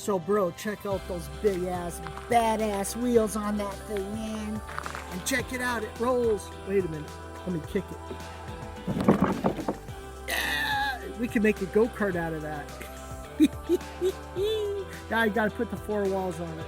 So bro, check out those big ass, badass wheels on that thing, man. And check it out, it rolls. Wait a minute, let me kick it. Yeah, we can make a go-kart out of that. Now I gotta put the 4 walls on it.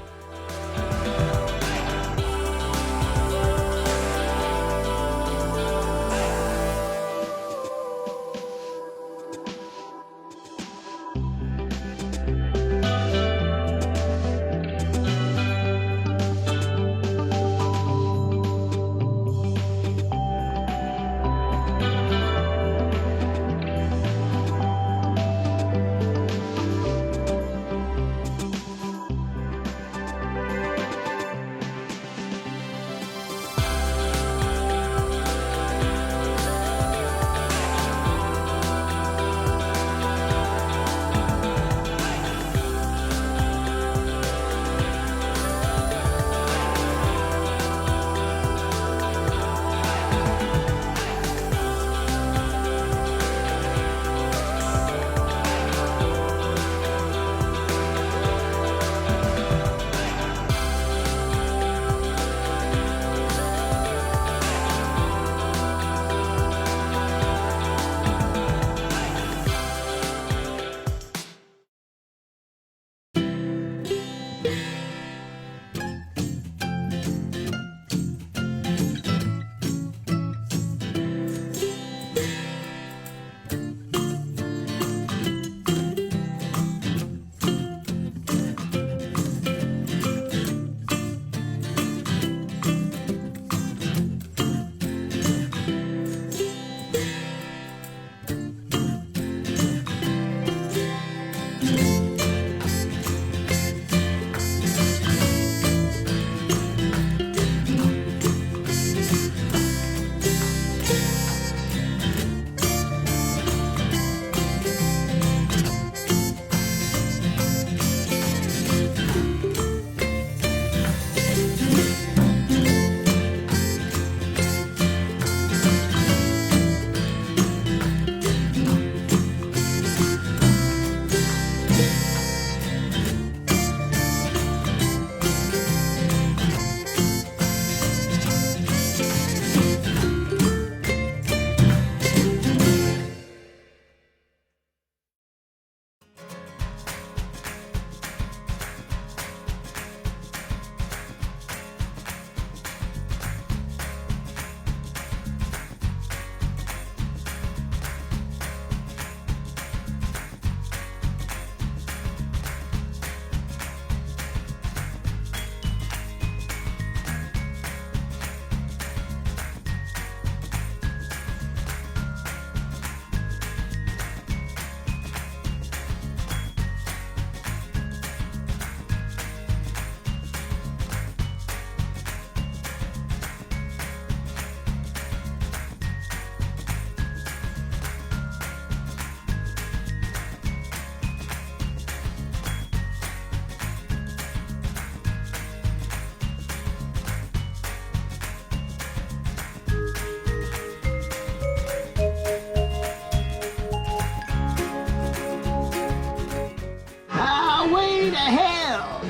Highway to Hell.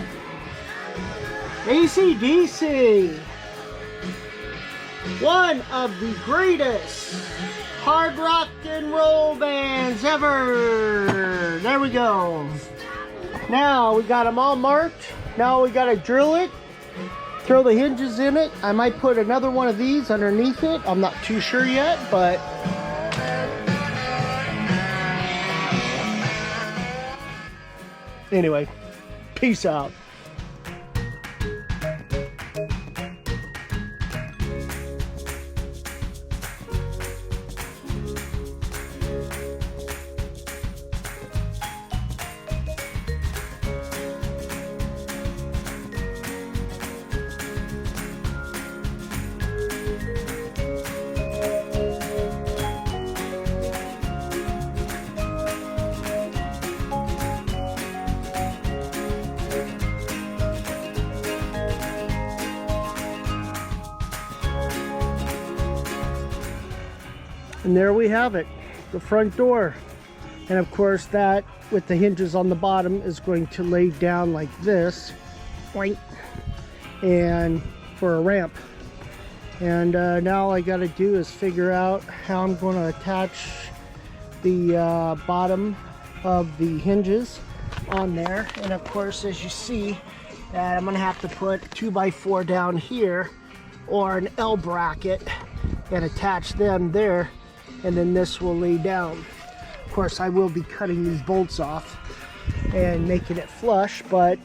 AC/DC. One of the greatest hard rock and roll bands ever. There we go. Now we got them all marked. Now we got to drill it. Throw the hinges in it. I might put another one of these underneath it. I'm not too sure yet, but anyway, peace out. And there we have it, the front door. And of course that, with the hinges on the bottom, is going to lay down like this, and for a ramp. And now all I got to do is figure out how I'm going to attach the bottom of the hinges on there. And of course, as you see, that I'm going to have to put 2x4 down here or an L bracket and attach them there, and then this will lay down. Of course, I will be cutting these bolts off and making it flush, but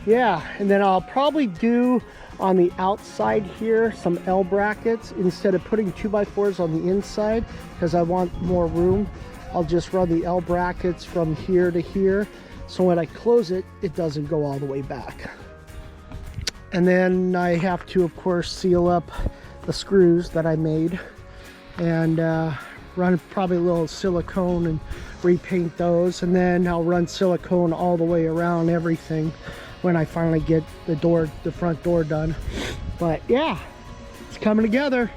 yeah. And then I'll probably do on the outside here some L brackets instead of putting 2x4s on the inside, because I want more room. I'll just run the L brackets from here to here, so when I close it, it doesn't go all the way back. And then I have to, of course, seal up the screws that I made, and run probably a little silicone and repaint those, and then I'll run silicone all the way around everything when I finally get the front door done. But yeah, it's coming together.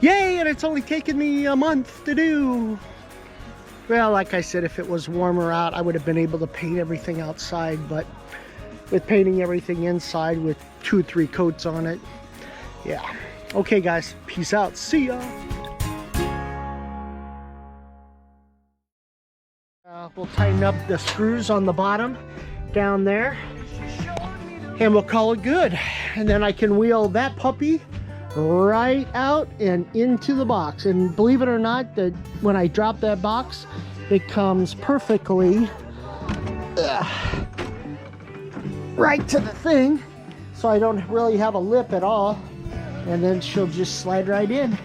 Yay! And it's only taken me a month to do. Well, like I said, if it was warmer out, I would have been able to paint everything outside, but with painting everything inside with 2 or 3 coats on it, yeah. Okay guys, peace out, see ya. We'll tighten up the screws on the bottom down there, and we'll call it good. And then I can wheel that puppy right out and into the box. And believe it or not, that when I drop that box, it comes perfectly right to the thing, so I don't really have a lip at all, and then she'll just slide right in.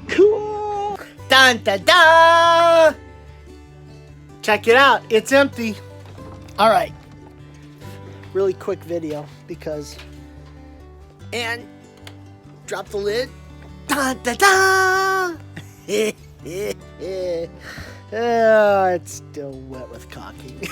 Cool. Dun dun dun. Check it out, it's empty. All right, really quick video because, and drop the lid. Dun dun dun. Oh, it's still wet with caulking.